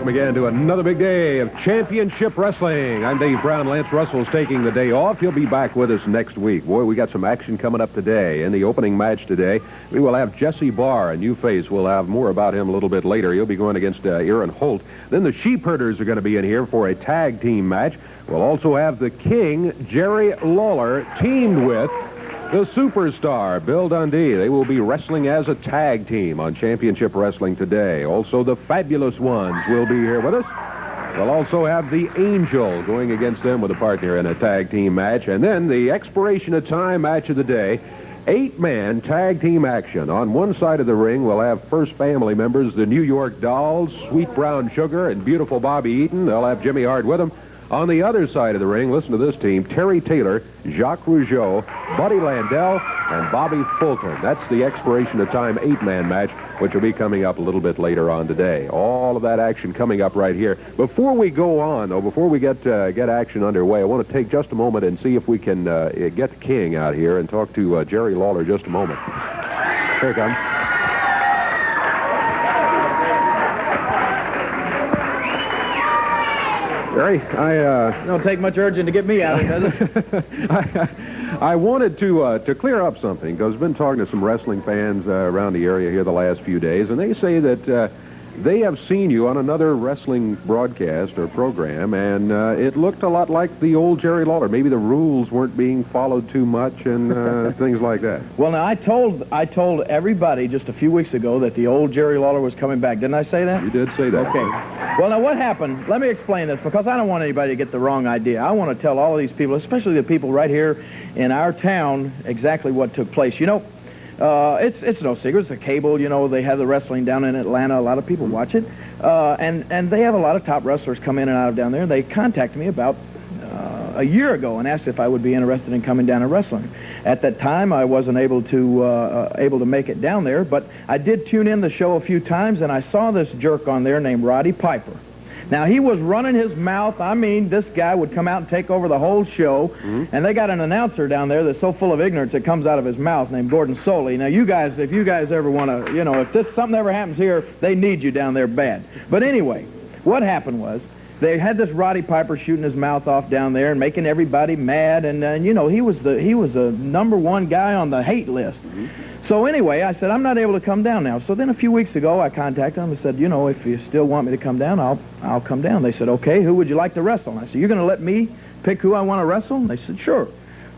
welcome again to another big day of championship wrestling. I'm Dave Brown. Lance Russell's taking the day off. He'll be back with us next week. Boy, we got some action coming up today. In the opening match today, we will have Jesse Barr, a new face. We'll have more about him a little bit later. He'll be going against Aaron Holt. Then the Sheep Herders are going to be in here for a tag team match. We'll also have the King, Jerry Lawler, teamed with the superstar, Bill Dundee. They will be wrestling as a tag team on Championship Wrestling today. Also, the Fabulous Ones will be here with us. We'll also have the Angel going against them with a partner in a tag team match. And then the expiration of time match of the day, 8-man tag team action. On one side of the ring, we'll have first family members, the New York Dolls, Sweet Brown Sugar, and beautiful Bobby Eaton. They'll have Jimmy Hart with them. On the other side of the ring, listen to this team, Terry Taylor, Jacques Rougeau, Buddy Landell, and Bobby Fulton. That's the expiration of time 8-man match, which will be coming up a little bit later on today. All of that action coming up right here. Before we go on, though, before we get action underway, I want to take just a moment and see if we can get the King out here and talk to Jerry Lawler just a moment. Here he comes. Jerry, don't take much urging to get me out of it, does it? I wanted to clear up something, because I've been talking to some wrestling fans around the area here the last few days, and they say that they have seen you on another wrestling broadcast or program, and it looked a lot like the old Jerry Lawler. Maybe the rules weren't being followed too much and things like that. Well, now, I told everybody just a few weeks ago that the old Jerry Lawler was coming back. Didn't I say that? You did say that. Okay. Well, now, what happened? Let me explain this, because I don't want anybody to get the wrong idea. I want to tell all of these people, especially the people right here in our town, exactly what took place. You know, it's no secret. It's a cable. You know, they have the wrestling down in Atlanta. A lot of people watch it. And they have a lot of top wrestlers come in and out of down there. They contacted me about a year ago and asked if I would be interested in coming down and wrestling. At that time, I wasn't able to make it down there, but I did tune in the show a few times, and I saw this jerk on there named Roddy Piper. Now, he was running his mouth. I mean, this guy would come out and take over the whole show, and they got an announcer down there that's so full of ignorance it comes out of his mouth named Gordon Soley. Now, you guys, if you guys ever want to, you know, if something ever happens here, they need you down there bad. But anyway, what happened was, they had this Roddy Piper shooting his mouth off down there and making everybody mad, and you know, he was the #1 guy on the hate list. So anyway, I said, I'm not able to come down now. So then a few weeks ago, I contacted them and said, you know, if you still want me to come down, I'll come down. They said, okay, who would you like to wrestle? And I said, you're going to let me pick who I want to wrestle? And they said, sure.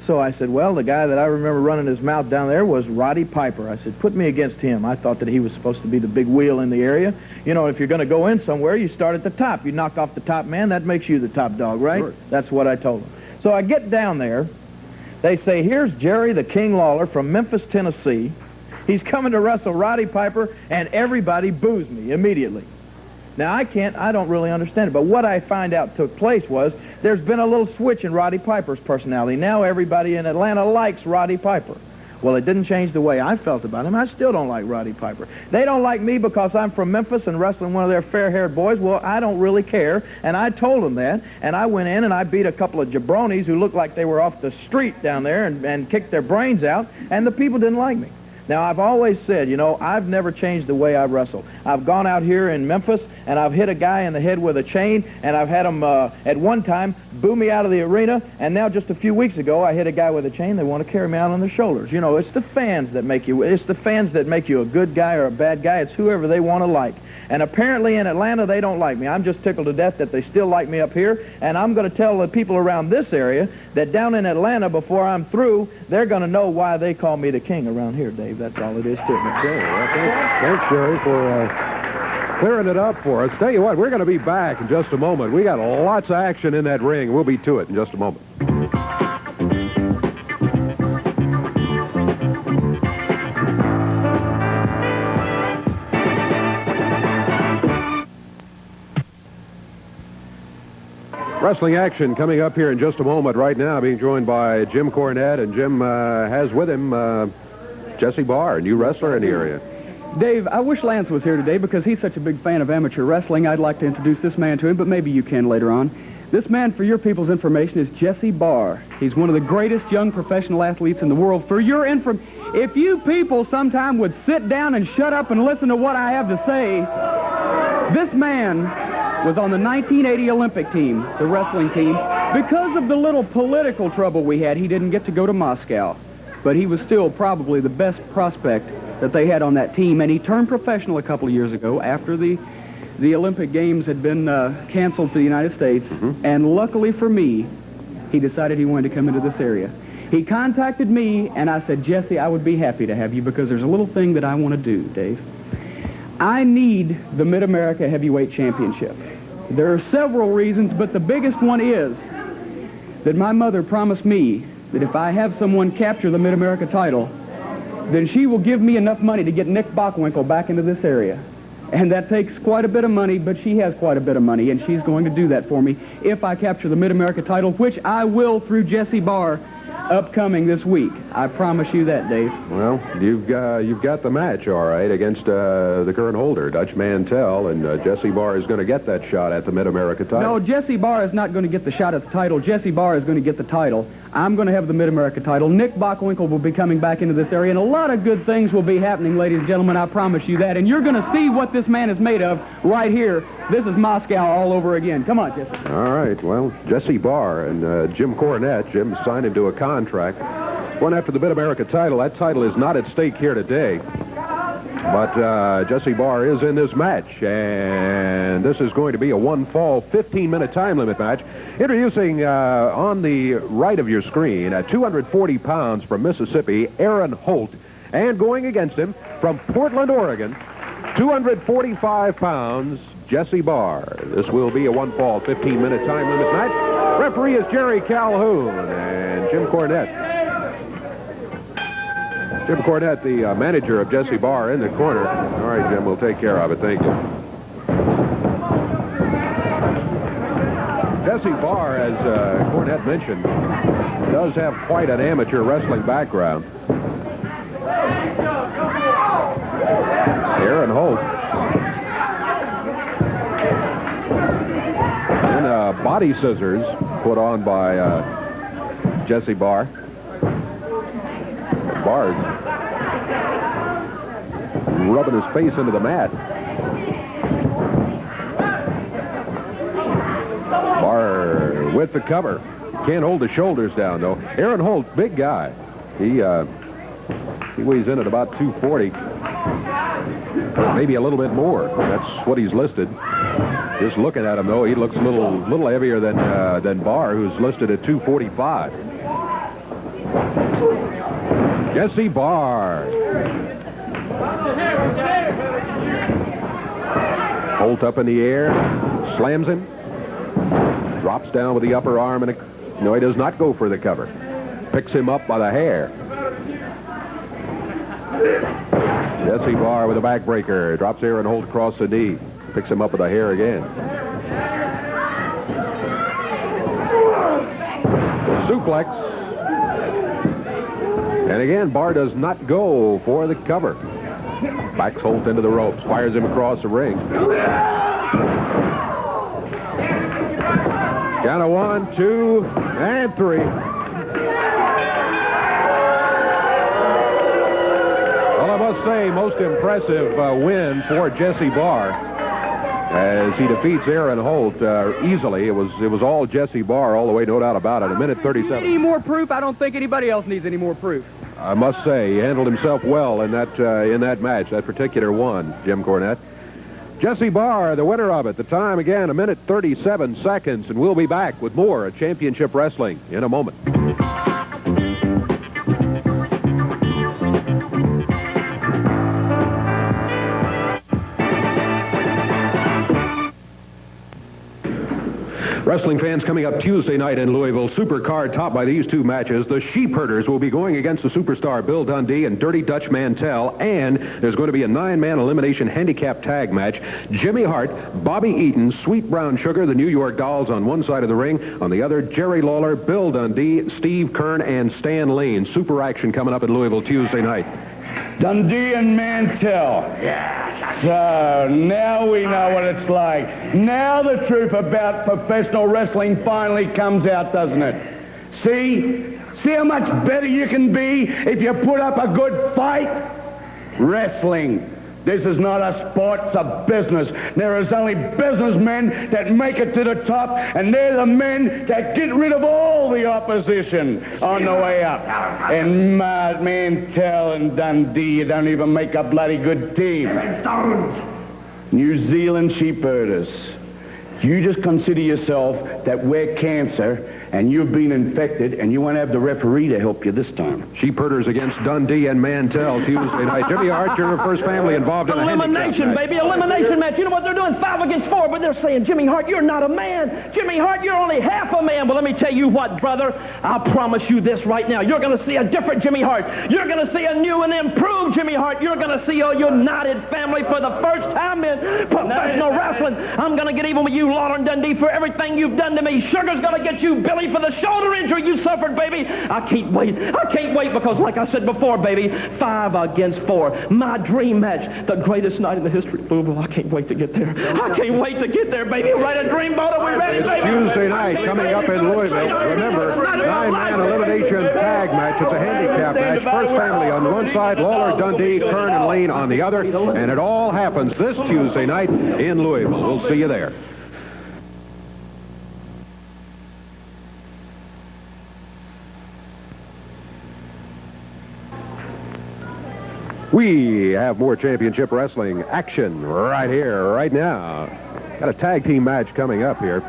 So I said, well, the guy that I remember running his mouth down there was Roddy Piper. I said, put me against him. I thought that he was supposed to be the big wheel in the area. You know, if you're going to go in somewhere, you start at the top. You knock off the top man, that makes you the top dog, right? Sure. That's what I told them. So I get down there. They say, here's Jerry the King Lawler from Memphis, Tennessee. He's coming to wrestle Roddy Piper, and everybody boos me immediately. Now, I don't really understand it, but what I find out took place was there's been a little switch in Roddy Piper's personality. Now everybody in Atlanta likes Roddy Piper. Well, it didn't change the way I felt about him. I still don't like Roddy Piper. They don't like me because I'm from Memphis and wrestling one of their fair-haired boys. Well, I don't really care, and I told them that, and I went in and I beat a couple of jabronis who looked like they were off the street down there and kicked their brains out, and the people didn't like me. Now, I've always said, you know, I've never changed the way I wrestle. I've gone out here in Memphis, and I've hit a guy in the head with a chain, and I've had him, at one time, boo me out of the arena, and now just a few weeks ago, I hit a guy with a chain. They want to carry me out on their shoulders. You know, it's the fans that make you a good guy or a bad guy. It's whoever they want to like. And apparently in Atlanta, they don't like me. I'm just tickled to death that they still like me up here. And I'm going to tell the people around this area that down in Atlanta, before I'm through, they're going to know why they call me the king around here, Dave. That's all it is to it. Okay. Well, thanks, Jerry, for clearing it up for us. Tell you what, we're going to be back in just a moment. We got lots of action in that ring. We'll be to it in just a moment. Wrestling action coming up here in just a moment. Right now, being joined by Jim Cornette, and Jim has with him Jesse Barr, a new wrestler in the area. Dave, I wish Lance was here today because he's such a big fan of amateur wrestling. I'd like to introduce this man to him, but maybe you can later on. This man, for your people's information, is Jesse Barr. He's one of the greatest young professional athletes in the world. For your information, if you people sometime would sit down and shut up and listen to what I have to say, this man was on the 1980 Olympic team, the wrestling team. Because of the little political trouble we had, he didn't get to go to Moscow. But he was still probably the best prospect that they had on that team, and he turned professional a couple of years ago after the Olympic Games had been canceled for the United States. And luckily for me, he decided he wanted to come into this area. He contacted me, and I said, Jesse, I would be happy to have you because there's a little thing that I want to do, Dave. I need the Mid-America Heavyweight Championship. There are several reasons, but the biggest one is that my mother promised me that if I have someone capture the Mid-America title, then she will give me enough money to get Nick Bockwinkel back into this area. And that takes quite a bit of money, but she has quite a bit of money, and she's going to do that for me if I capture the Mid-America title, which I will through Jesse Barr upcoming this week. I promise you that, Dave. Well, you've got the match, all right, against the current holder, Dutch Mantell, and Jesse Barr is going to get that shot at the Mid-America title. No, Jesse Barr is not going to get the shot at the title. Jesse Barr is going to get the title. I'm going to have the Mid-America title. Nick Bockwinkel will be coming back into this area, and a lot of good things will be happening, ladies and gentlemen. I promise you that. And you're going to see what this man is made of right here. This is Moscow all over again. Come on, Jesse. All right, well, Jesse Barr and Jim Cornette. Jim signed him to a contract. Going after the Mid-America title. That title is not at stake here today. But Jesse Barr is in this match, and this is going to be a one-fall, 15-minute time limit match. Introducing on the right of your screen at 240 pounds from Mississippi, Aaron Holt, and going against him from Portland, Oregon, 245 pounds, Jesse Barr. This will be a one-fall, 15-minute time limit match. Referee is Jerry Calhoun and Jim Cornette. Jim Cornette, the manager of Jesse Barr, in the corner. All right, Jim, we'll take care of it. Thank you. Jesse Barr, as Cornette mentioned, does have quite an amateur wrestling background. Aaron Holt. And body scissors put on by Jesse Barr. Barr's rubbing his face into the mat. Barr with the cover. Can't hold the shoulders down, though. Aaron Holt, big guy. He weighs in at about 240. Maybe a little bit more. That's what he's listed. Just looking at him, though, he looks a little heavier than Barr, who's listed at 245. Jesse Barr. Holt up in the air, slams him, drops down with the upper arm, and no, he does not go for the cover. Picks him up by the hair. Jesse Barr with a backbreaker, drops Aaron Holt across the knee, picks him up with the hair again. Suplex. And again, Barr does not go for the cover. Backs Holt into the ropes, fires him across the ring. Count of 1, 2, and 3. Well, I must say, most impressive win for Jesse Barr as he defeats Aaron Holt easily. It was all Jesse Barr all the way, no doubt about it. A minute 37. Any more proof? I don't think anybody else needs any more proof. I must say, he handled himself well in that match, that particular one, Jim Cornette. Jesse Barr, the winner of it. The time, again, a minute 37 seconds, and we'll be back with more at Championship Wrestling in a moment. Wrestling fans, coming up Tuesday night in Louisville, Supercard topped by these two matches. The Sheepherders will be going against the superstar Bill Dundee and Dirty Dutch Mantell, and there's going to be a 9-man elimination handicap tag match. Jimmy Hart, Bobby Eaton, Sweet Brown Sugar, the New York Dolls on one side of the ring. On the other, Jerry Lawler, Bill Dundee, Steve Kern, and Stan Lane. Super action coming up in Louisville Tuesday night. Dundee and Mantell. Yeah. So now we know what it's like. Now the truth about professional wrestling finally comes out, doesn't it? See how much better you can be if you put up a good fight? Wrestling. This is not a sport, it's a business. There is only businessmen that make it to the top, and they're the men that get rid of all the opposition on the way up. And Mantell and Dundee, you don't even make a bloody good team. New Zealand sheep herders, you just consider yourself that we're cancer, and you've been infected, and you want to have the referee to help you this time. Sheep herders against Dundee and Mantell Tuesday night. Jimmy Hart, you're the first family involved in a elimination, baby, elimination match. You know what they're doing? 5 against 4, but they're saying, Jimmy Hart, you're not a man. Jimmy Hart, you're only half a man. Well, let me tell you what, brother. I'll promise you this right now. You're going to see a different Jimmy Hart. You're going to see a new and improved Jimmy Hart. You're going to see a united family for the first time in professional wrestling. I'm going to get even with you, Lawler and Dundee, for everything you've done to me. Sugar's going to get you, Billy, for the shoulder injury you suffered, baby. I can't wait. I can't wait because, like I said before, baby, 5 against 4. My dream match. The greatest night in the history of Louisville. I can't wait to get there. I can't wait to get there, baby. Right, a dreamboat. Are we ready, It's baby? Tuesday night coming up in Louisville. Remember, 9-man elimination tag match. It's a handicap match. First family on one side, Lawler, Dundee, Kern, and Lane on the other. And it all happens this Tuesday night in Louisville. We'll see you there. We have more championship wrestling action right here, right now. Got a tag team match coming up here.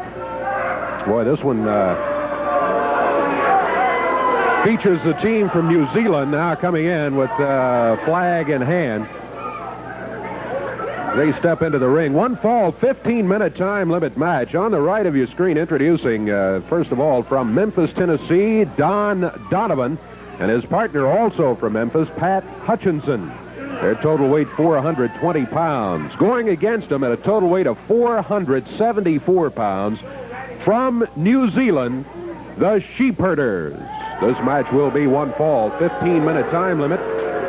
Boy, this one features the team from New Zealand now coming in with flag in hand. They step into the ring. One fall, 15-minute time limit match. On the right of your screen, introducing, first of all, from Memphis, Tennessee, Don Donovan, and his partner also from Memphis, Pat Hutchinson. Their total weight, 420 pounds. Going against them at a total weight of 474 pounds from New Zealand, the Sheep Herders. This match will be one fall, 15-minute time limit,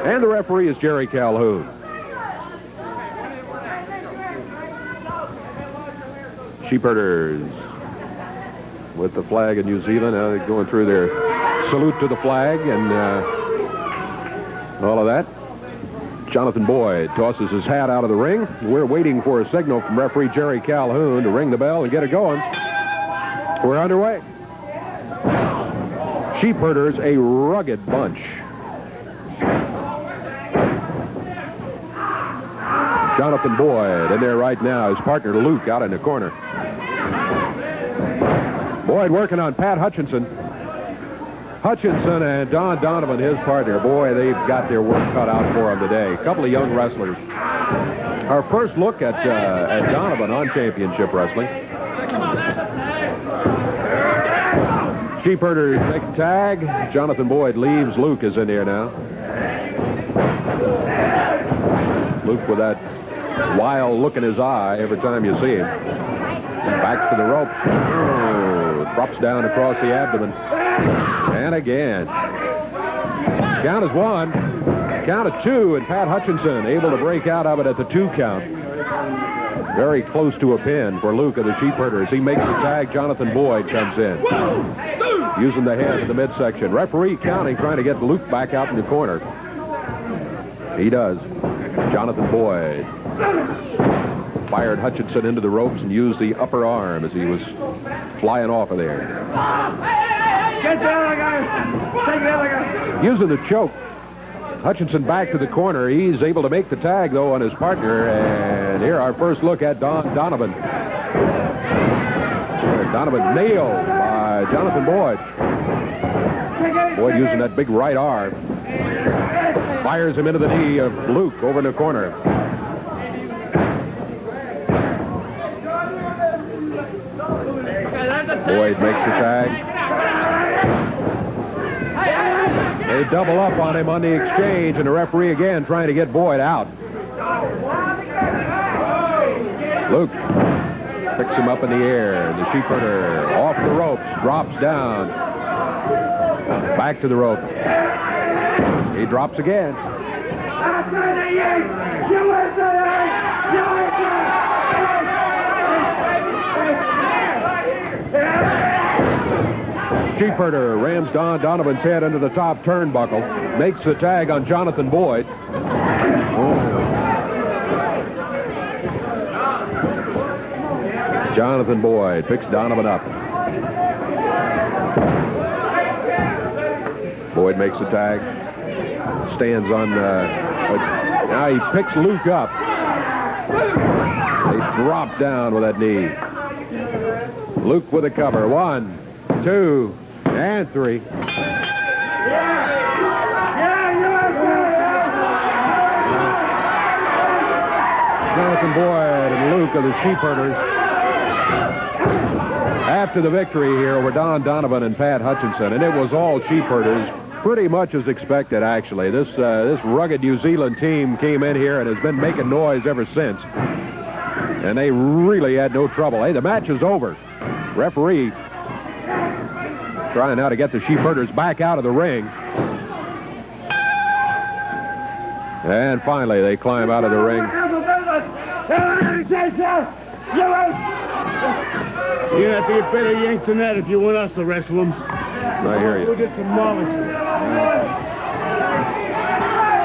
and the referee is Jerry Calhoun. Sheep Herders with the flag of New Zealand, going through their salute to the flag and all of that. Jonathan Boyd tosses his hat out of the ring. We're waiting for a signal from referee Jerry Calhoun to ring the bell and get it going. We're underway. Sheep Herders, a rugged bunch. Jonathan Boyd in there right now. His partner Luke out in the corner. Boyd working on Pat Hutchinson. Hutchinson and Don Donovan, his partner. Boy, they've got their work cut out for them today. A couple of young wrestlers. Our first look at Donovan on championship wrestling. Sheep Herders make a tag. Jonathan Boyd leaves. Luke is in here now. Luke with that wild look in his eye every time you see him. Back to the rope. Oh, drops down across the abdomen. And again. Count is 1. Count of 2, and Pat Hutchinson able to break out of it at the 2 count. Very close to a pin for Luke of the Sheep Herders. He makes the tag. Jonathan Boyd comes in. Using the hand in the midsection. Referee counting, trying to get Luke back out in the corner. He does. Jonathan Boyd fired Hutchinson into the ropes and used the upper arm as he was flying off of there. Get the other guy. Take the other guy. Using the choke. Hutchinson back to the corner. He's able to make the tag, though, on his partner. And here, our first look at Donovan. Donovan nailed by Jonathan Boyd. Boyd using that big right arm. Fires him into the knee of Luke over in the corner. Boyd makes the tag. They double up on him on the exchange, and the referee again trying to get Boyd out. Luke picks him up in the air. The Sheep Herder off the ropes, drops down. Back to the rope. He drops again. Sheep Herder rams Don Donovan's head into the top turnbuckle. Makes the tag on Jonathan Boyd. Oh. Jonathan Boyd picks Donovan up. Boyd makes the tag. Stands on... now he picks Luke up. They drop down with that knee. Luke with a cover. 1, 2, and 3. Jonathan Boyd and Luke of the Sheepherders. After the victory here over Don Donovan and Pat Hutchinson, and it was all Sheepherders, pretty much as expected, actually. This rugged New Zealand team came in here and has been making noise ever since. And they really had no trouble. Hey, the match is over. Referee trying now to get the Sheepherders back out of the ring. And finally, they climb out of the ring. You have to get better yanks than that if you want us to wrestle them. I hear you. We'll get demolished.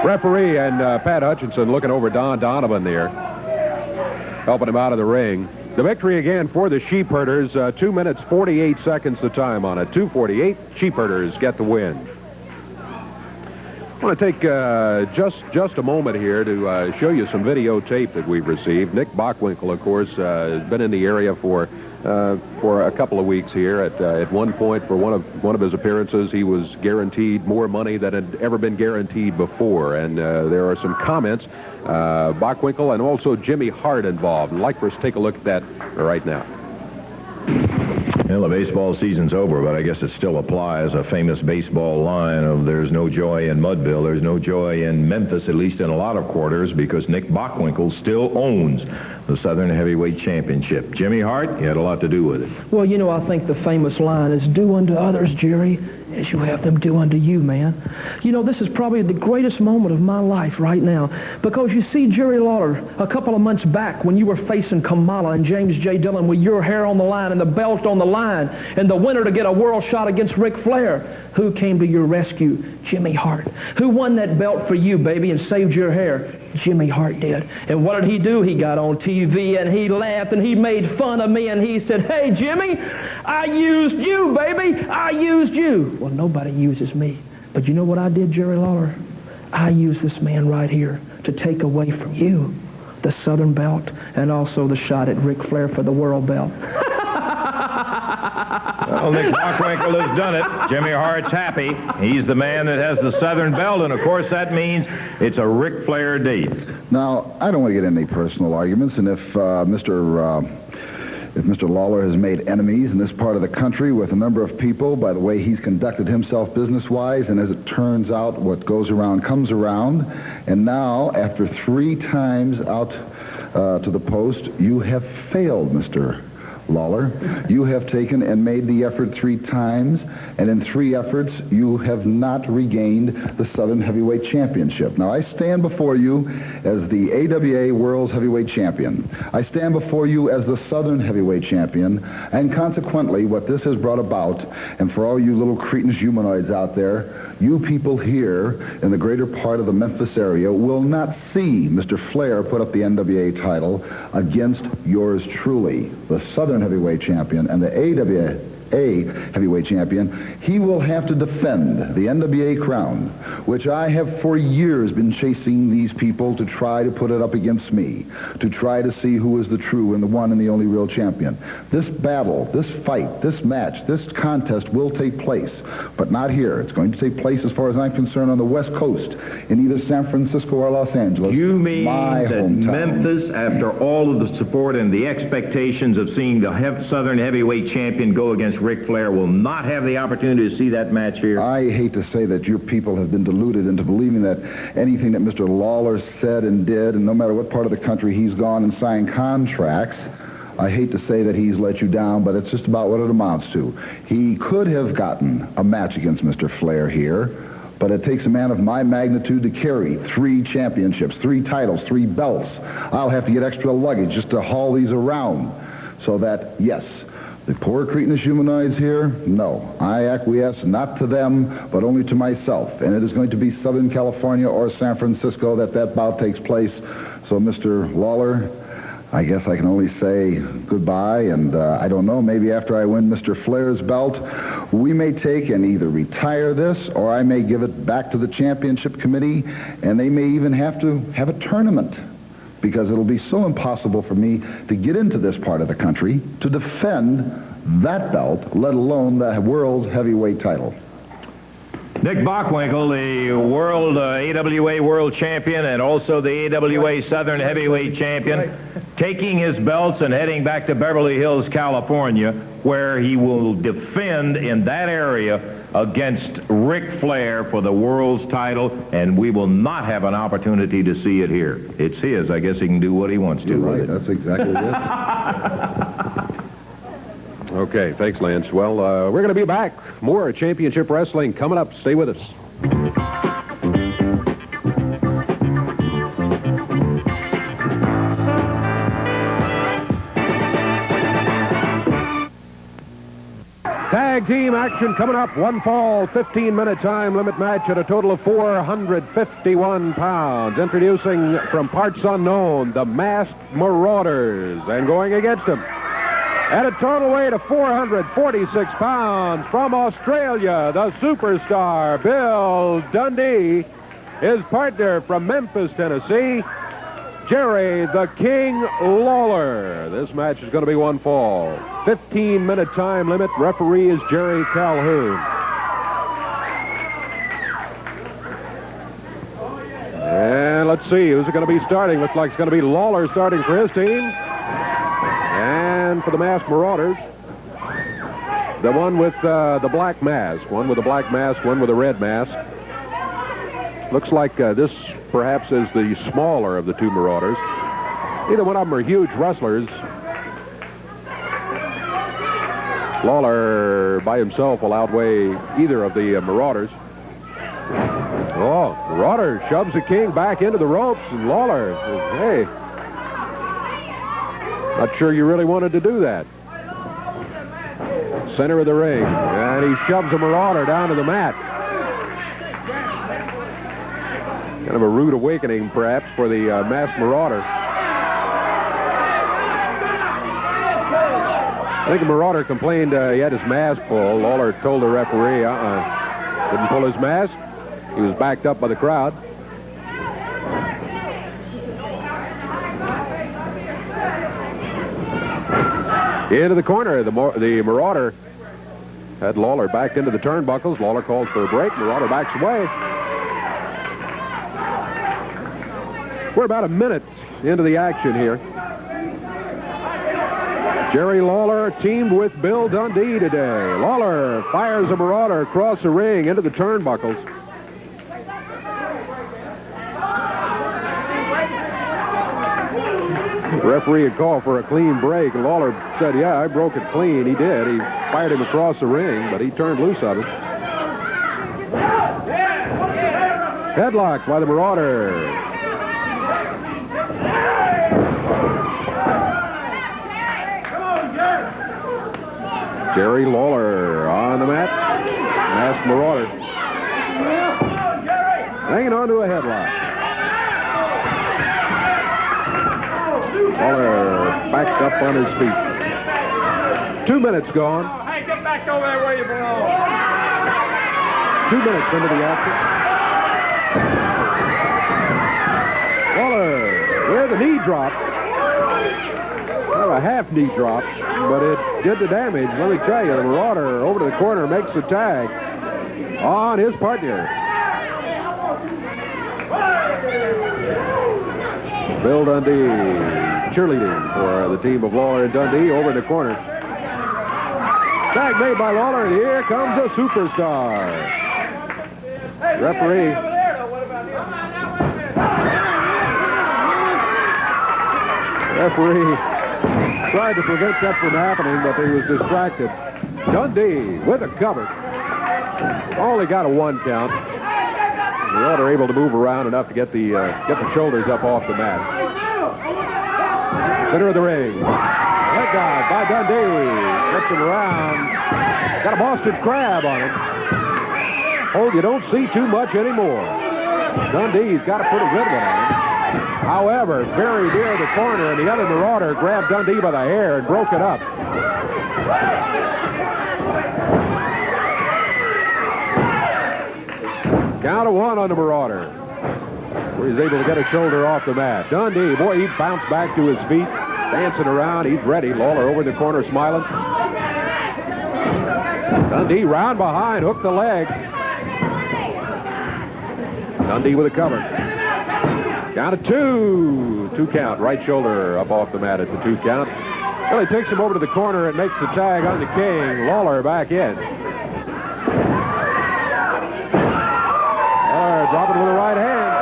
Referee and Pat Hutchinson looking over Don Donovan there, helping him out of the ring. The victory again for the Sheepherders. 2 minutes, 48 seconds the time on it. 2:48. Sheepherders get the win. I want to take just a moment here to show you some videotape that we've received. Nick Bockwinkel, of course, has been in the area for a couple of weeks here. At one point, for one of his appearances, he was guaranteed more money than had ever been guaranteed before. And there are some comments, Bockwinkel and also Jimmy Hart involved. I'd like for us to take a look at that right now. Well, the baseball season's over, but I guess it still applies. A famous baseball line of "There's no joy in Mudville, there's no joy in Memphis," at least in a lot of quarters, because Nick Bockwinkel still owns the Southern Heavyweight Championship. Jimmy Hart, he had a lot to do with it. Well, you know, I think the famous line is, "Do unto others, Jerry, as you have them do unto you," man. You know, this is probably the greatest moment of my life right now, because you see, Jerry Lawler, a couple of months back when you were facing Kamala and James J. Dillon with your hair on the line and the belt on the line and the winner to get a world shot against Ric Flair, who came to your rescue? Jimmy Hart. Who won that belt for you, baby, and saved your hair? Jimmy Hart did. And what did he do? He got on TV and he laughed and he made fun of me and he said, "Hey, Jimmy, I used you, baby. I used you." Well, nobody uses me. But you know what I did, Jerry Lawler? I used this man right here to take away from you the Southern belt and also the shot at Ric Flair for the world belt. Well, Nick Bockwinkel has done it. Jimmy Hart's happy. He's the man that has the Southern belt, and of course that means it's a Ric Flair date. Now, I don't want to get into any personal arguments, and if Mr. Lawler has made enemies in this part of the country with a number of people by the way he's conducted himself business-wise, and as it turns out, what goes around comes around, and now, after 3 times out to the post, you have failed, Mr. Lawler. You have taken and made the effort 3 times, and in 3 efforts, you have not regained the Southern Heavyweight Championship. Now, I stand before you as the AWA World's Heavyweight Champion. I stand before you as the Southern Heavyweight Champion, and consequently, what this has brought about, and for all you little cretinous humanoids out there, you people here in the greater part of the Memphis area will not see Mr. Flair put up the NWA title against yours truly, the Southern Heavyweight Champion and the AWA Heavyweight Champion. He will have to defend the NWA crown, which I have for years been chasing these people to try to put it up against me, to try to see who is the true and the one and the only real champion. This battle, this fight, this match, this contest will take place, but not here. It's going to take place, as far as I'm concerned, on the West Coast, in either San Francisco or Los Angeles. You mean my that hometown. Memphis, after all of the support and the expectations of seeing the Southern Heavyweight Champion go against Ric Flair, will not have the opportunity to see that match here? I hate to say that your people have been deluded into believing that anything that Mr. Lawler said and did, and no matter what part of the country he's gone and signed contracts, I hate to say that he's let you down, but it's just about what it amounts to. He could have gotten a match against Mr. Flair here, but it takes a man of my magnitude to carry 3 championships, 3 titles, 3 belts. I'll have to get extra luggage just to haul these around. So that, yes, the poor cretinous humanoids here, no. I acquiesce not to them, but only to myself. And it is going to be Southern California or San Francisco that bout takes place. So, Mr. Lawler, I guess I can only say goodbye, and I don't know, maybe after I win Mr. Flair's belt, we may take and either retire this, or I may give it back to the championship committee, and they may even have to have a tournament, because it'll be so impossible for me to get into this part of the country to defend that belt, let alone the world's heavyweight title. Nick Bockwinkel, the world AWA world champion and also the AWA Southern heavyweight champion, taking his belts and heading back to Beverly Hills, California, where he will defend in that area against Ric Flair for the world's title, and we will not have an opportunity to see it here. It's his. I guess he can do what he wants to. You're right. With it. That's exactly it. Okay, thanks, Lance. Well, we're going to be back. More championship wrestling coming up. Stay with us. Tag team action coming up. One fall, 15-minute time limit match at a total of 451 pounds. Introducing from parts unknown, the Masked Marauders. And going against them at a total weight of 446 pounds from Australia, the superstar Bill Dundee. His partner from Memphis, Tennessee, Jerry the King Lawler. This match is going to be one fall. 15-minute time limit. Referee is Jerry Calhoun. And let's see, who's it going to be starting? Looks like it's going to be Lawler starting for his team. And for the Masked Marauders, the one with the black mask. One with a black mask, one with a red mask. Looks like this perhaps is the smaller of the two Marauders. Either one of them are huge wrestlers. Lawler by himself will outweigh either of the Marauders. Oh, Marauder shoves the King back into the ropes, and Lawler says, hey, not sure you really wanted to do that. Center of the ring, and he shoves the Marauder down to the mat. Kind of a rude awakening, perhaps, for the Masked Marauder. I think the Marauder complained he had his mask pulled. Lawler told the referee, didn't pull his mask. He was backed up by the crowd. Into the corner, the Marauder had Lawler backed into the turnbuckles. Lawler calls for a break. Marauder backs away. We're about a minute into the action here. Jerry Lawler teamed with Bill Dundee today. Lawler fires a Marauder across the ring into the turnbuckles. The referee had called for a clean break, and Lawler said, yeah, I broke it clean. He did. He fired him across the ring, but he turned loose of it. Headlock by the Marauder. Jerry Lawler on the mat. Masked Marauder hanging on to a headlock. Lawler backed up on his feet. 2 minutes gone. Hey, get back over there where you belong. 2 minutes into the action. Lawler with a knee drop. Well, a half knee drop, but it did the damage. Let me tell you, the Marauder over to the corner makes the tag on his partner. Bill Dundee cheerleading for the team of Lawler and Dundee over in the corner. Tag made by Lawler, and here comes a superstar. Referee. Referee tried to prevent that from happening, but he was distracted. Dundee with a cover. Only got a 1 count. The Marauder able to move around enough to get the shoulders up off the mat. Center of the ring. Leg dive by Dundee. Flips him around. Got a Boston Crab on him. Oh, you don't see too much anymore. Dundee's got a pretty good one on him. However, very near the corner, and the other Marauder grabbed Dundee by the hair and broke it up. Count of 1 on the Marauder. Where he's able to get a shoulder off the mat. Dundee, boy, he bounced back to his feet, dancing around. He's ready. Lawler over in the corner smiling. Dundee round behind, hooked the leg. Dundee with a cover. Count of 2. 2 count. Right shoulder up off the mat at the 2 count. Well, he takes him over to the corner and makes the tag on the King. Lawler back in. Lawler dropping with the right hand.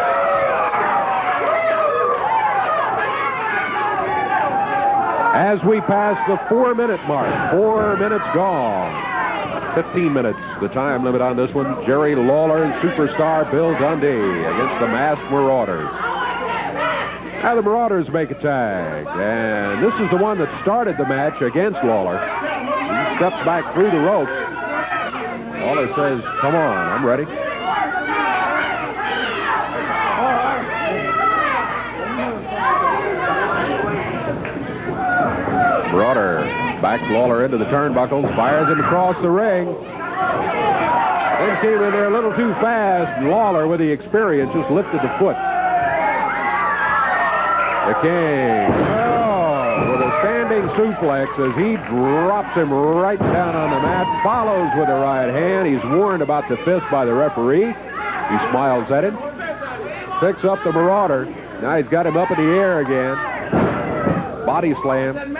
As we pass the 4-minute mark. 4 minutes gone. 15 minutes, the time limit on this one. Jerry Lawler and superstar Bill Dundee against the masked Marauders. Now the Marauders make a tag, and this is the one that started the match against Lawler. He steps back through the ropes. Lawler says, come on, I'm ready. Marauder backs Lawler into the turnbuckles, fires him across the ring. Then came in there a little too fast. Lawler, with the experience, just lifted the foot. The King, with a standing suplex as he drops him right down on the mat, follows with the right hand. He's warned about the fist by the referee. He smiles at him, picks up the Marauder. Now he's got him up in the air again. Body slam.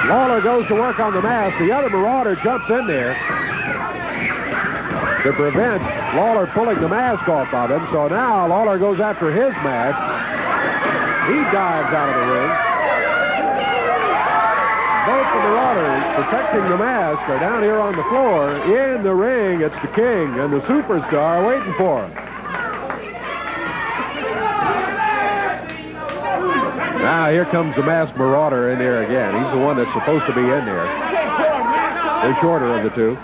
Lawler goes to work on the mask. The other Marauder jumps in there to prevent Lawler pulling the mask off of him. So now Lawler goes after his mask. He dives out of the ring. Both the Marauders protecting the mask are down here on the floor. In the ring, it's the King and the superstar waiting for him. Now here comes the masked Marauder in there again. He's the one that's supposed to be in there. The shorter of the two.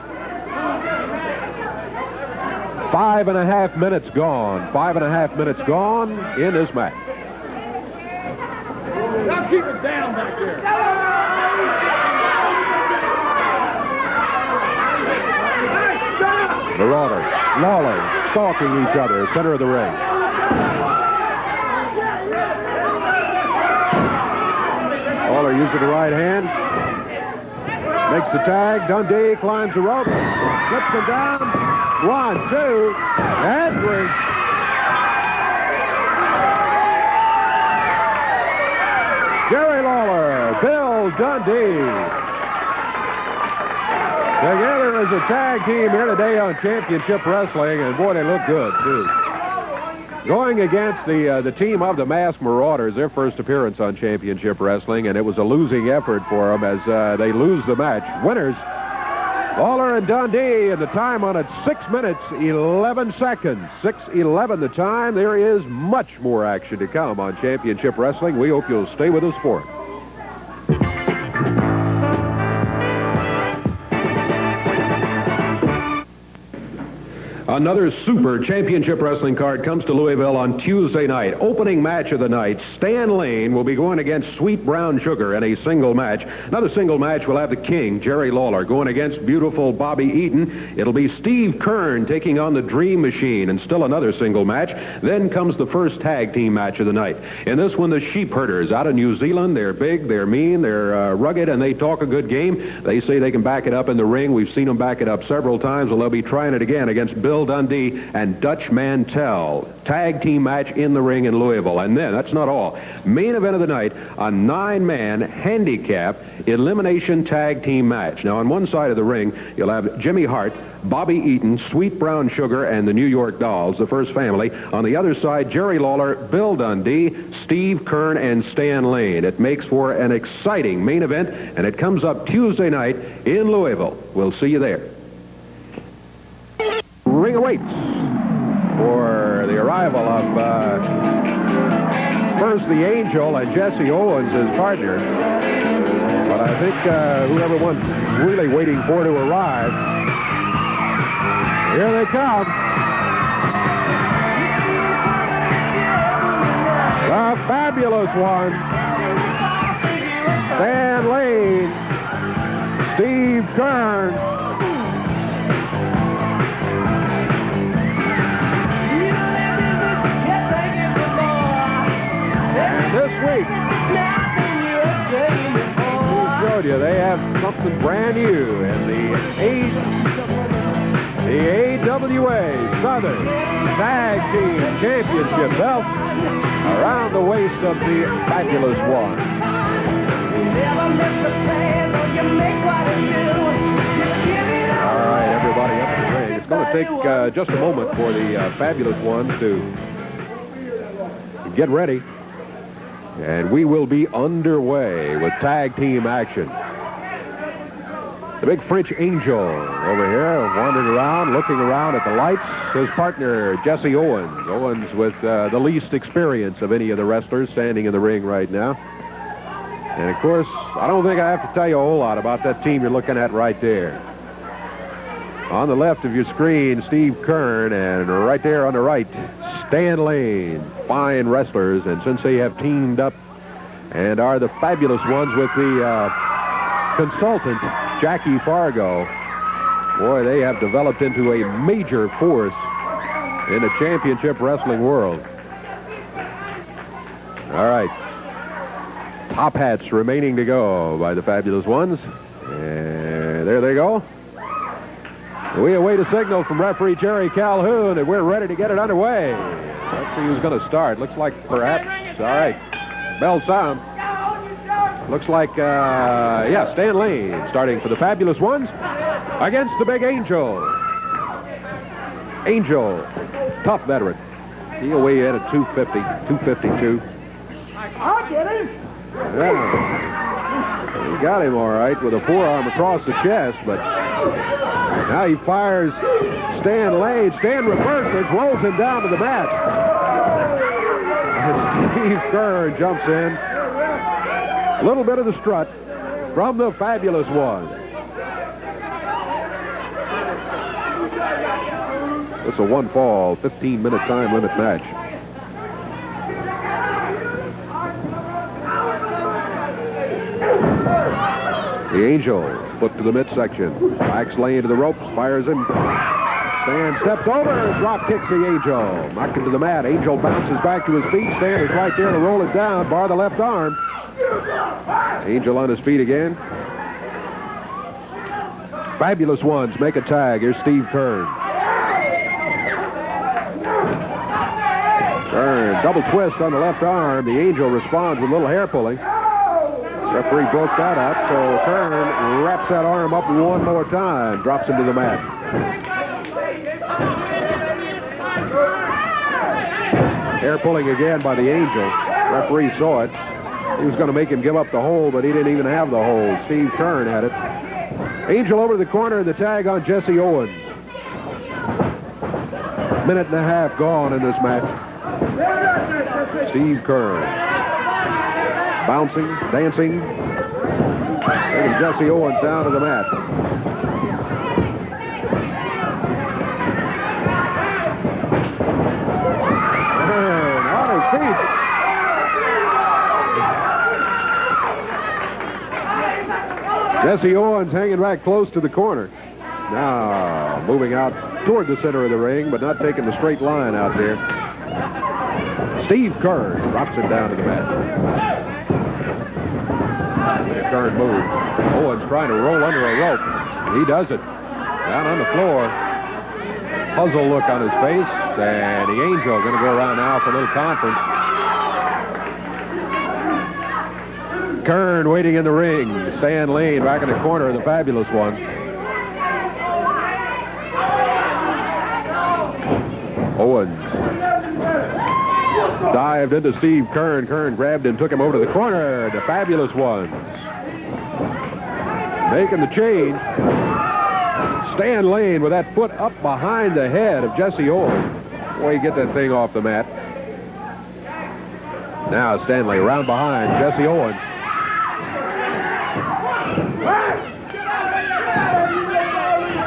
5.5 minutes gone. 5.5 minutes gone in this match. Now keep it down back there. Marauder, Lawler stalking each other, center of the ring. Lawler using the right hand. Makes the tag. Dundee climbs the rope. Flips him down. 1, 2, and 3. Jerry Lawler, Bill Dundee. Together as a tag team here today on Championship Wrestling, and boy, they look good, too. Going against the team of the Masked Marauders, their first appearance on Championship Wrestling, and it was a losing effort for them as they lose the match. Winners, Lawler and Dundee, and the time on it, 6 minutes, 11 seconds. 6:11 the time. There is much more action to come on Championship Wrestling. We hope you'll stay with us for it. Another super championship wrestling card comes to Louisville on Tuesday night. Opening match of the night, Stan Lane will be going against Sweet Brown Sugar in a single match. Another single match will have the King, Jerry Lawler, going against beautiful Bobby Eaton. It'll be Steve Kern taking on the Dream Machine, and still another single match. Then comes the first tag team match of the night. In this one, the Sheep Herders out of New Zealand. They're big, they're mean, they're rugged, and they talk a good game. They say they can back it up in the ring. We've seen them back it up several times. Well, they'll be trying it again against Bill Dundee and Dutch Mantell. Tag team match in the ring in Louisville. And then, that's not all. Main event of the night, a 9-man handicap elimination tag team match. Now, on one side of the ring, you'll have Jimmy Hart, Bobby Eaton, Sweet Brown Sugar, and the New York Dolls, the first family. On the other side, Jerry Lawler, Bill Dundee, Steve Kern, and Stan Lane. It makes for an exciting main event, and it comes up Tuesday night in Louisville. We'll see you there. Ring awaits for the arrival of first the Angel and Jesse Owens as partners. But I think whoever one's really waiting for to arrive, here they come. fabulous ones. Stan Lane, Steve Kern. And this week, we showed you they have something brand new in the AWA Southern Tag Team Championship belt around the waist of the fabulous one. All right, everybody up in the ring. It's going to take just a moment for the fabulous ones to get ready. And we will be underway with tag team action. The big French Angel over here wandering around, looking around at the lights. His partner, Jesse Owens. Owens with the least experience of any of the wrestlers standing in the ring right now. And, of course, I don't think I have to tell you a whole lot about that team you're looking at right there. On the left of your screen, Steve Kern, and right there on the right, Stan Lane. Fine wrestlers, and since they have teamed up and are the fabulous ones with the consultant, Jackie Fargo, boy, they have developed into a major force in the championship wrestling world. All right. Top hats remaining to go by the fabulous ones. And there they go. We await a signal from referee Jerry Calhoun that we're ready to get it underway. Let's see who's going to start. Looks like perhaps, all right, bell sound. Looks like, yeah, Stan Lane starting for the fabulous ones against the big Angel. Angel, tough veteran. He'll weigh in at 250, 252. I'll get him. Yeah. He got him all right with a forearm across the chest, but now he fires Stan Lane. Stan reverses, rolls him down to the mat. And Steve Kern jumps in. A little bit of the strut from the fabulous one. It's a one fall, 15-minute time limit match. The Angel flipped to the midsection. Backs Lane to the ropes, fires him. Stan steps over, drop kicks the Angel. Knocked him to the mat. Angel bounces back to his feet. Stan is right there to roll it down, bar the left arm. Angel on his feet again. Fabulous ones make a tag. Here's Steve Kern. Kern, double twist on the left arm. The Angel responds with a little hair pulling. Referee broke that up, so Kern wraps that arm up one more time, drops him to the mat. Hair pulling again by the Angel. Referee saw it. He was going to make him give up the hold, but he didn't even have the hold. Steve Kern had it. Angel over the corner, the tag on Jesse Owens. Minute and a half gone in this match. Steve Kern. Bouncing, dancing. Taking Jesse Owens down to the mat. And on his feet. Jesse Owens hanging back close to the corner. Now moving out toward the center of the ring, but not taking the straight line out there. Steve Kern drops him down to the mat. Kern move. Owens trying to roll under a rope. He does it. Down on the floor. Puzzle look on his face. And the Angel going to go around now for a little conference. Kern waiting in the ring. Stan Lane back in the corner of the fabulous one. Owens dived into Steve Kern. Kern grabbed him, took him over to the corner. The fabulous ones making the change. Stan Lane with that foot up behind the head of Jesse Owens. Boy, get that thing off the mat. Now Stanley around behind Jesse Owens.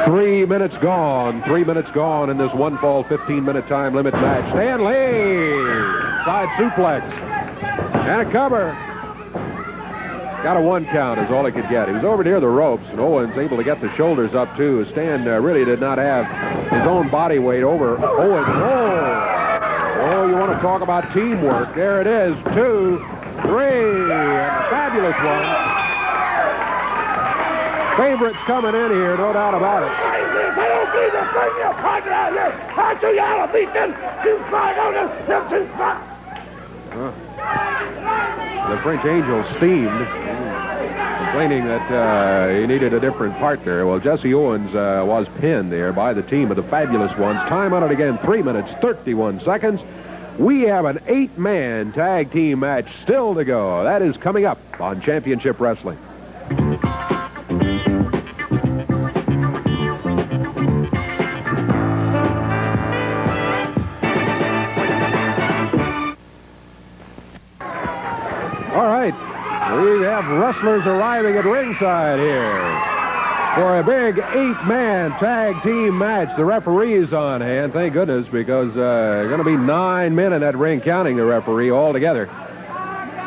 Three minutes gone in this one fall, 15-minute time limit match. Stan Lane, side suplex. And a cover. Got a 1 count is all he could get. He was over near the ropes, and Owens able to get the shoulders up, too. Stan really did not have his own body weight over Owens. Oh, you want to talk about teamwork. There it is. 2, 3, and a fabulous one. Favorites coming in here, no doubt about it. The French Angel steamed, complaining that he needed a different partner. Well, Jesse Owens was pinned there by the team of the Fabulous Ones. Time on it again, 3 minutes, 31 seconds. We have an 8-man tag team match still to go. That is coming up on Championship Wrestling. All right, we have wrestlers arriving at ringside here for a big 8-man tag team match. The referee's on hand, thank goodness, because going to be 9 men in that ring, counting the referee altogether.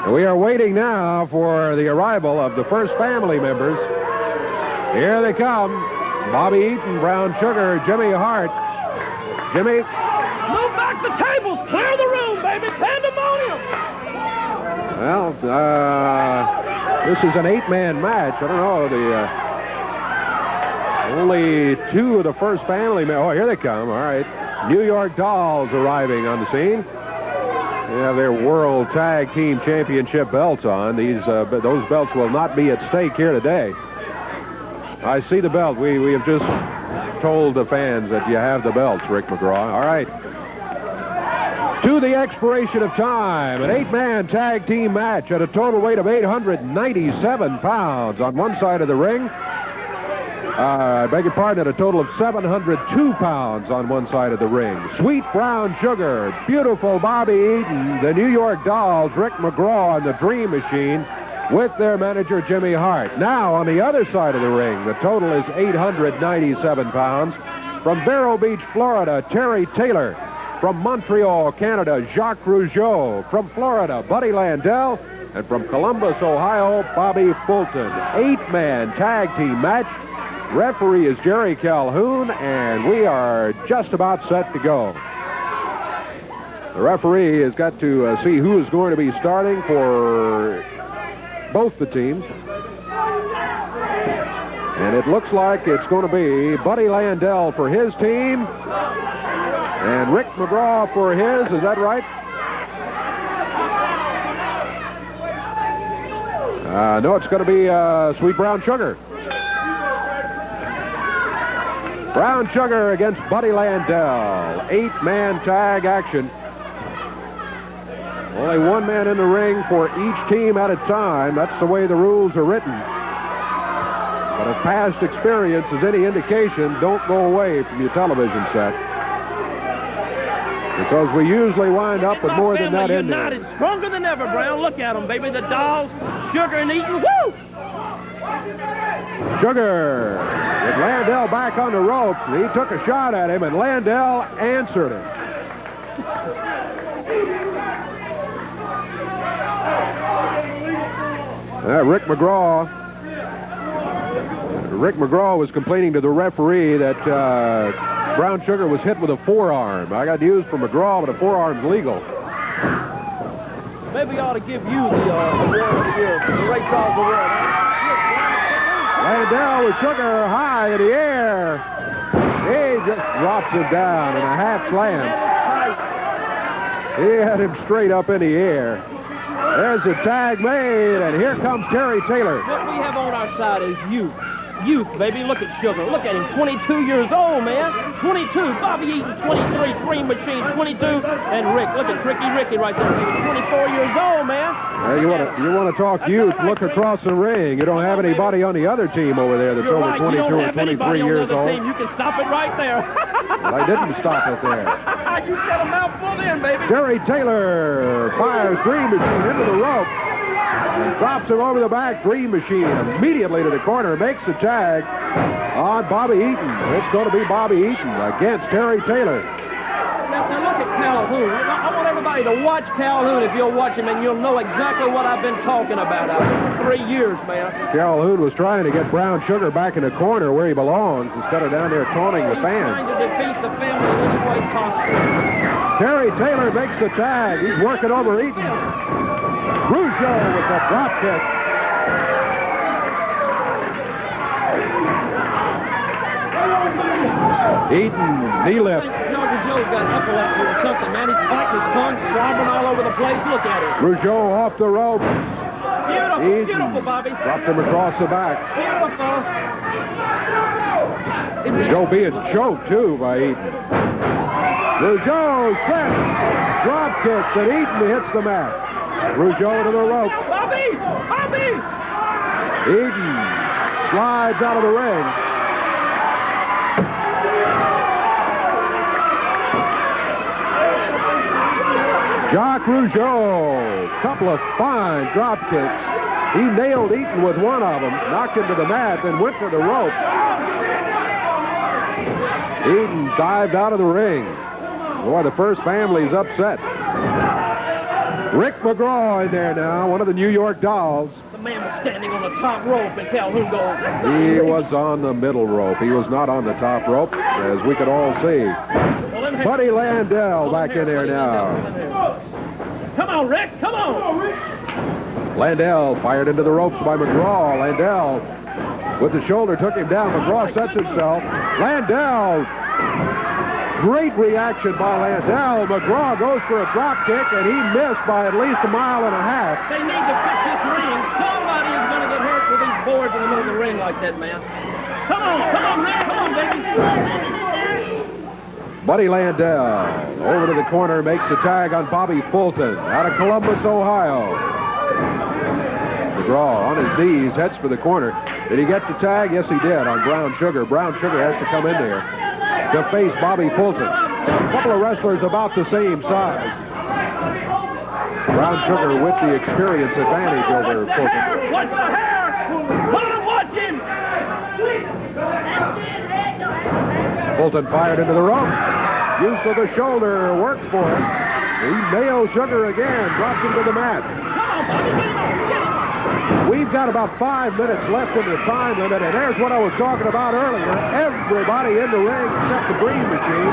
And we are waiting now for the arrival of the first family members. Here they come. Bobby Eaton, Brown Sugar, Jimmy Hart. Jimmy. Move back the tables. Clear the room, baby. Pandemonium. Well, this is an 8-man match. I don't know, only 2 of the first family members. Oh, here they come. All right. New York Dolls arriving on the scene. They have their World Tag Team Championship belts on. Those belts will not be at stake here today. I see the belt. We have just told the fans that you have the belts, Rick McGraw. All right. To the expiration of time, an 8-man tag team match at a total weight of 897 pounds on one side of the ring. I beg your pardon, at a total of 702 pounds on one side of the ring. Sweet Brown Sugar, beautiful Bobby Eaton, the New York Dolls, Rick McGraw, and the Dream Machine with their manager, Jimmy Hart. Now, on the other side of the ring, the total is 897 pounds. From Vero Beach, Florida, Terry Taylor. From Montreal, Canada, Jacques Rougeau. From Florida, Buddy Landell. And from Columbus, Ohio, Bobby Fulton. 8-man tag team match. Referee is Jerry Calhoun, and we are just about set to go. The referee has got to see who is going to be starting for both the teams. And it looks like it's going to be Buddy Landell for his team and Rick McGraw for his. Is that right? No, it's going to be Sweet Brown Sugar. Brown Sugar against Buddy Landell. 8-man tag action. Only 1 man in the ring for each team at a time. That's the way the rules are written. But if past experience is any indication, don't go away from your television set. Because we usually wind up with more than that in there. United, stronger than ever, Brown. Look at them, baby. The Dolls, Sugar and Eaton. Woo! Sugar with Landell back on the ropes. He took a shot at him, and Landell answered him. Rick McGraw was complaining to the referee that Brown Sugar was hit with a forearm. I got news from McGraw, but a forearm's legal. Maybe I ought to give you the award of the year, the Ray Charles Award. Landell with Sugar high in the air. He just drops him down in a half slam. He had him straight up in the air. There's a tag made, and here comes Terry Taylor. What we have on our side is youth. Youth, baby. Look at Sugar. Look at him. 22 years old, man. 22. Bobby Eaton, 23. Dream Machine, 22. And Rick. Look at Tricky Ricky right there, baby. 24 years old, man. You want to talk youth, right, look across the ring. You don't have anybody on the other team over there that's over 22 or 23 years old. You can stop it right there. Well, I didn't stop it there. You said a mouthful in, baby. Terry Taylor fires Dream Machine into the rope and drops him over the back. Dream Machine immediately to the corner, makes the tag on Bobby Eaton. It's going to be Bobby Eaton against Terry Taylor. Now look at Calhoun. I want everybody Terry, to watch Calhoun, if you'll watch him, and you'll know exactly what I've been talking about out there for 3 years, man. Calhoun was trying to get Brown Sugar back in the corner where he belongs instead of down there taunting the fans. Trying to defeat the family in any way possible. Terry Taylor makes the tag. He's working over Eaton. Rougeau with the drop kick. Eaton, knee lift. Rougeau's got epilepsy or something, man. He's biting his tongue, slobbering all over the place. Look at him. Rougeau off the rope. Beautiful, Eaton beautiful, Bobby. dropped him across the back. Beautiful. Rougeau being choked, too, by Eaton. Rougeau slips. Drop kicks, and Eaton hits the mat. Rougeau to the rope. Bobby! Bobby! Eaton slides out of the ring. Jacques Rougeau, couple of fine drop kicks. He nailed Eaton with one of them, knocked him to the mat, then went for the rope. Eaton dived out of the ring. Boy, the first family's upset. Rick McGraw in there now, one of the New York Dolls. The man was standing on the top rope, and Calhoun goes. He was on the middle rope. He was not on the top rope, as we could all see. Buddy Landell back in there now. Come on, Rick, come on. Landell fired into the ropes by McGraw. Landell with the shoulder took him down. McGraw sets himself. Landell, great reaction by Landell. McGraw goes for a drop kick, and he missed by at least 1.5 miles. They need to fix this ring. Somebody is going to get hurt with these boards in the middle of the ring like that, man. Come on, Rick, come on, baby. Buddy Landell over to the corner, makes the tag on Bobby Fulton out of Columbus, Ohio. McGraw on his knees, heads for the corner. Did he get the tag? Yes, he did, on Brown Sugar. Brown Sugar has to come in there to face Bobby Fulton. A couple of wrestlers about the same size. Brown Sugar with the experience advantage over Fulton. Watch the hair! Watch him! Fulton fired into the rope. Use of the shoulder works for him. He nails Sugar again, drops him to the mat. Come on, Bobby, get him on. We've got about 5 minutes left in the time limit, and there's what I was talking about earlier. Everybody in the ring except the Green Machine.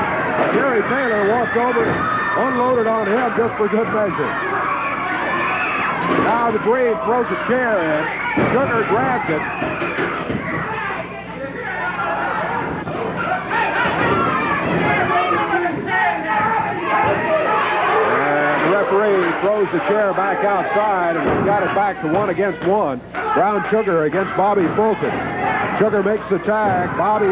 Terry Taylor walked over and unloaded on him just for good measure. Now the Green throws a chair in. Sugar grabs it. Referee throws the chair back outside, and we've got it back to 1 against 1. Brown Sugar against Bobby Fulton. Sugar makes the tag. Bobby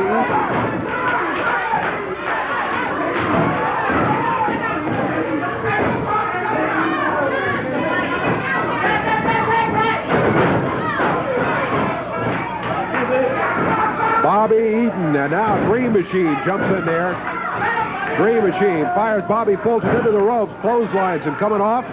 Eaton, and now Green Machine jumps in there. Green Machine fires Bobby Fulton into the ropes, clotheslines him coming off.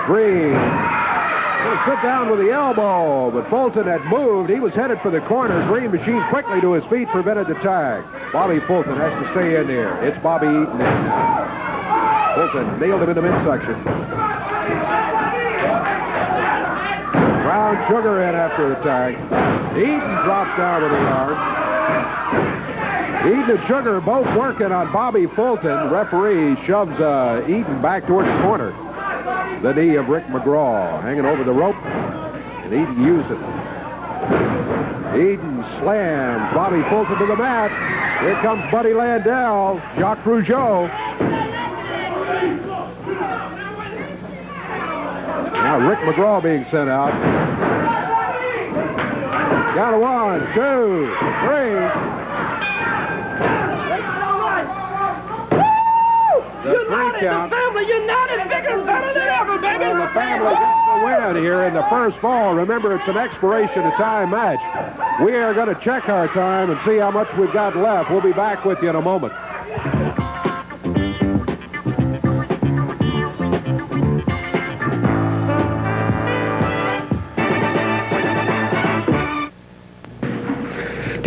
Green going to sit down with the elbow, but Fulton had moved. He was headed for the corner. Green Machine quickly to his feet prevented the tag. Bobby Fulton has to stay in there. It's Bobby Eaton in now. Fulton nailed him in the midsection. Brown Sugar in after the tag. Eaton drops down to the arm. Eaton and Sugar both working on Bobby Fulton. Referee shoves Eaton back towards the corner. The knee of Rick McGraw hanging over the rope, and Eaton used it. Eaton slams Bobby Fulton to the mat. Here comes Buddy Landell, Jacques Rougeau. Now Rick McGraw being sent out. Got a 1, 2, 3. United, the family united, bigger and better than ever, baby. Well, the family gets the win here in the first fall. Remember, it's an expiration of time match. We are going to check our time and see how much we've got left. We'll be back with you in a moment.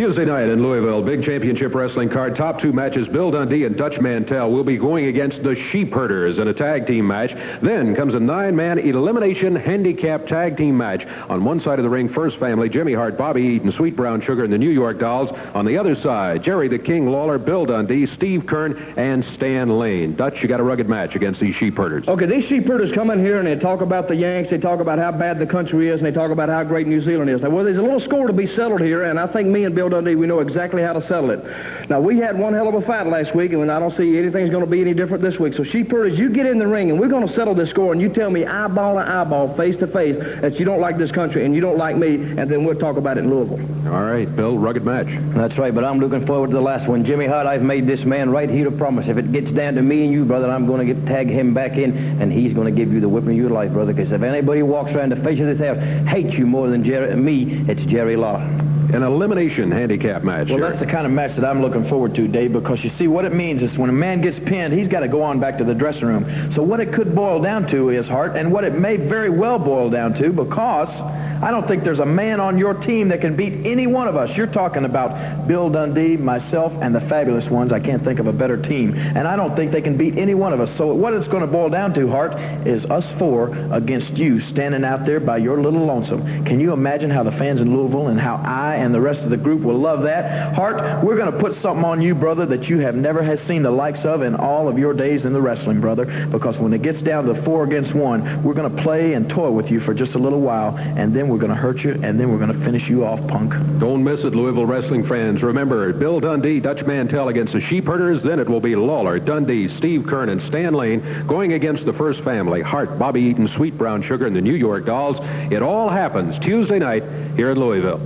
Tuesday night in Louisville, big championship wrestling card. Top two matches, Bill Dundee and Dutch Mantell will be going against the Sheep Herders in a tag team match. Then comes a 9-man elimination handicap tag team match. On one side of the ring, First Family, Jimmy Hart, Bobby Eaton, Sweet Brown Sugar, and the New York Dolls. On the other side, Jerry the King Lawler, Bill Dundee, Steve Kern, and Stan Lane. Dutch, you got a rugged match against these Sheep Herders. Okay, these Sheep Herders come in here and they talk about the Yanks, they talk about how bad the country is, and they talk about how great New Zealand is. Now, well, there's a little score to be settled here, and I think me and Bill Dundee, we know exactly how to settle it. Now, we had one hell of a fight last week, and I don't see anything's going to be any different this week. So, Sheep Herders, you get in the ring, and we're going to settle this score, and you tell me eyeball to eyeball, face to face, that you don't like this country and you don't like me, and then we'll talk about it in Louisville. All right, Bill, rugged match. That's right, but I'm looking forward to the last one. Jimmy Hart, I've made this man right here to promise. If it gets down to me and you, brother, I'm going to tag him back in, and he's going to give you the whipping of your life, brother, because if anybody walks around the face of this earth hates you more than me, it's Jerry Lawler. An elimination handicap match. Well, that's the kind of match that I'm looking forward to, Dave, because you see what it means is when a man gets pinned, he's got to go on back to the dressing room. So what it could boil down to is, Hart, and what it may very well boil down to, because I don't think there's a man on your team that can beat any one of us. You're talking about Bill Dundee, myself, and the Fabulous Ones. I can't think of a better team. And I don't think they can beat any one of us. So what it's going to boil down to, Hart, is us four against you standing out there by your little lonesome. Can you imagine how the fans in Louisville and how I and the rest of the group will love that? Hart, we're going to put something on you, brother, that you have never had seen the likes of in all of your days in the wrestling, brother. Because when it gets down to 4 against 1, we're going to play and toy with you for just a little while, and then we're going to hurt you, and then we're going to finish you off, punk. Don't miss it, Louisville wrestling fans. Remember, Bill Dundee, Dutch Mantell against the Sheep Herders. Then it will be Lawler, Dundee, Steve Kern, and Stan Lane going against the First Family, Hart, Bobby Eaton, Sweet Brown Sugar, and the New York Dolls. It all happens Tuesday night here in Louisville.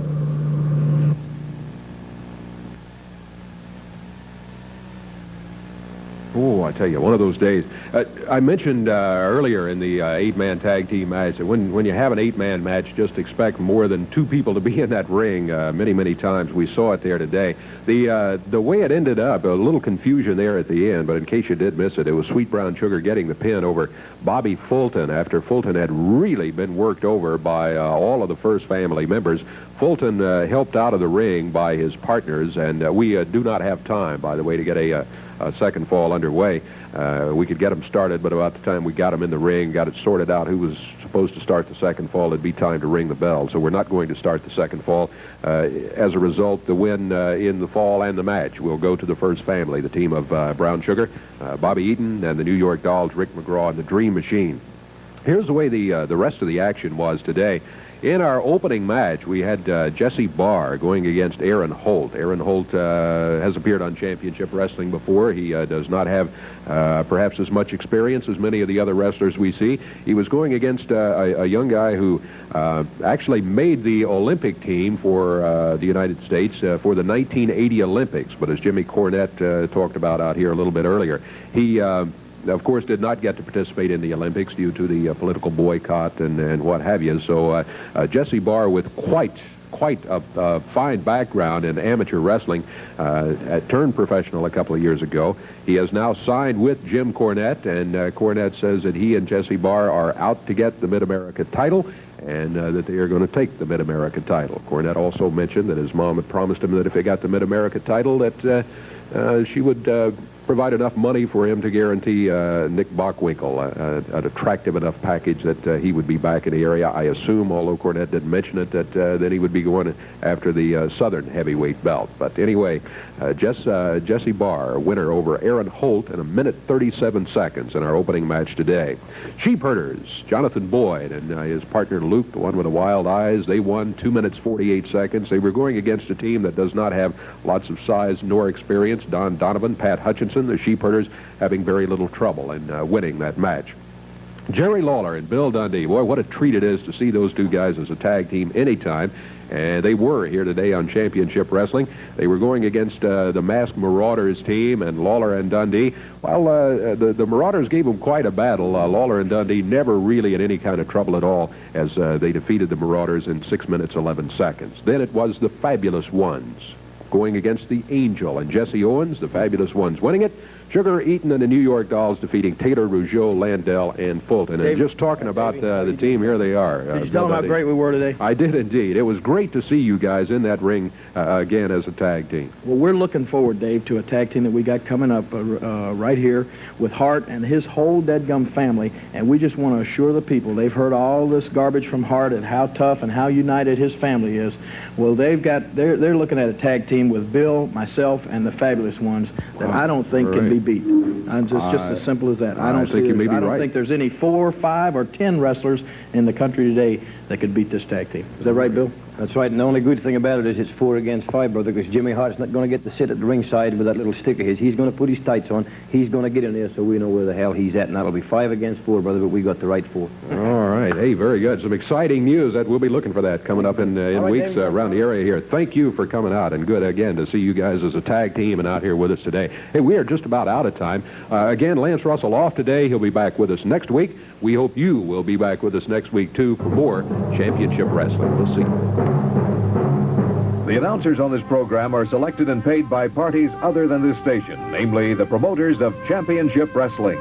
Oh, I tell you, one of those days. I mentioned earlier in the 8-man tag team match that when you have an 8-man match, just expect more than 2 people to be in that ring many, many times. We saw it there today. The way it ended up, a little confusion there at the end, but in case you did miss it, it was Sweet Brown Sugar getting the pin over Bobby Fulton after Fulton had really been worked over by all of the First Family members. Fulton helped out of the ring by his partners, and we do not have time, by the way, to get a second fall underway. We could get them started, but about the time we got them in the ring, got it sorted out who was supposed to start the second fall, it'd be time to ring the bell. So we're not going to start the second fall. As a result, the win in the fall and the match will go to the First Family, the team of Brown Sugar, Bobby Eaton, and the New York Dolls, Rick McGraw, and the Dream Machine. Here's the way the rest of the action was today. In our opening match, we had Jesse Barr going against Aaron Holt. Aaron Holt has appeared on Championship Wrestling before. He does not have perhaps as much experience as many of the other wrestlers we see. He was going against a young guy who actually made the Olympic team for the United States for the 1980 Olympics. But as Jimmy Cornette talked about out here a little bit earlier, he of course, did not get to participate in the Olympics due to the political boycott and what have you. So Jesse Barr, with quite a fine background in amateur wrestling, turned professional a couple of years ago. He has now signed with Jim Cornette, and Cornette says that he and Jesse Barr are out to get the Mid-America title, and that they are going to take the Mid-America title. Cornette also mentioned that his mom had promised him that if they got the Mid-America title, that she would provide enough money for him to guarantee Nick Bockwinkel an attractive enough package that he would be back in the area. I assume, although Cornette didn't mention it, that he would be going after the Southern heavyweight belt. But anyway, Jesse Barr, winner over Aaron Holt in 1:37 seconds in our opening match today. Sheep Herders, Jonathan Boyd and his partner Luke, the one with the wild eyes, they won 2:48 seconds. They were going against a team that does not have lots of size nor experience. Don Donovan, Pat Hutchinson, the Sheep Herders having very little trouble in winning that match. Jerry Lawler and Bill Dundee, boy, what a treat it is to see those two guys as a tag team anytime. And they were here today on Championship Wrestling. They were going against the Masked Marauders team, and Lawler and Dundee, well, the Marauders gave them quite a battle. Lawler and Dundee never really in any kind of trouble at all as they defeated the Marauders in 6:11 seconds. Then it was the Fabulous Ones going against the Angel, and Jesse Owens, the Fabulous Ones, winning it Sugar Eaton and the New York Dolls defeating Taylor, Rougeau, Landell, and Fulton. And just talking about the team, here they are. Did you tell them how great we were today? I did indeed. It was great to see you guys in that ring again as a tag team. Well, we're looking forward, Dave, to a tag team that we got coming up right here with Hart and his whole deadgum family. And we just want to assure the people, they've heard all this garbage from Hart and how tough and how united his family is. Well, they're looking at a tag team with Bill, myself, and the Fabulous Ones that I don't think can be beat. I'm just as simple as that. I don't think there's any 4, 5, or 10 wrestlers in the country today that could beat this tag team. Is that right, Bill? That's right, and the only good thing about it is it's 4 against 5, brother, because Jimmy Hart's not going to get to sit at the ringside with that little stick of his. He's going to put his tights on. He's going to get in there so we know where the hell he's at, and that'll be 5 against 4, brother, but we got the right 4. All right. Hey, very good. Some exciting news. That we'll be looking for that coming up in weeks around the area here. Thank you for coming out, and good, again, to see you guys as a tag team and out here with us today. Hey, we are just about out of time. Again, Lance Russell off today. He'll be back with us next week. We hope you will be back with us next week, too, for more Championship Wrestling. We'll see you. The announcers on this program are selected and paid by parties other than this station, namely the promoters of Championship Wrestling.